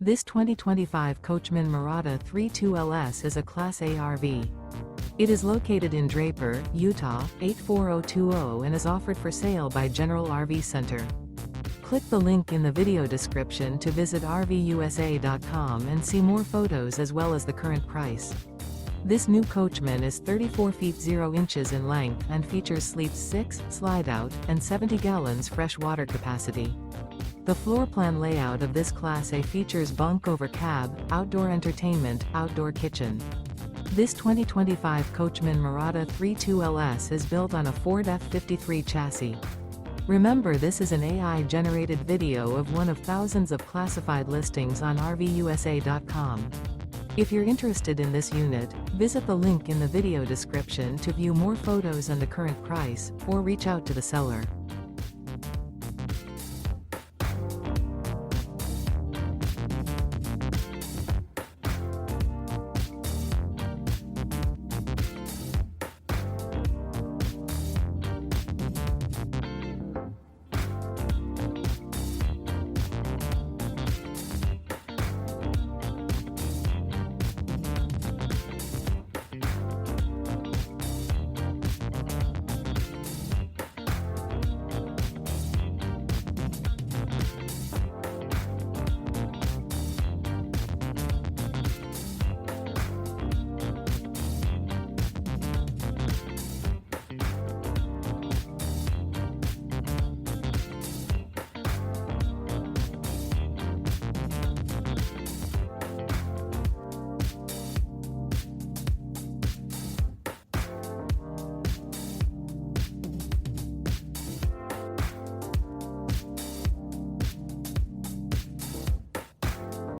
This 2025 Coachmen Mirada 32LS is a Class A RV. It is located in Draper, Utah, 84020 and is offered for sale by General RV Center. Click the link in the video description to visit RVUSA.com and see more photos as well as the current price. This new Coachmen is 34 feet 0 inches in length and features sleeps 6, Slideout, and 70 gallons fresh water capacity. The floor plan layout of this Class A features bunk over cab, outdoor entertainment, outdoor kitchen. This 2025 Coachmen Mirada 32LS is built on a Ford F53 chassis. Remember, this is an AI-generated video of one of thousands of classified listings on RVUSA.com. If you're interested in this unit, visit the link in the video description to view more photos and the current price, or reach out to the seller.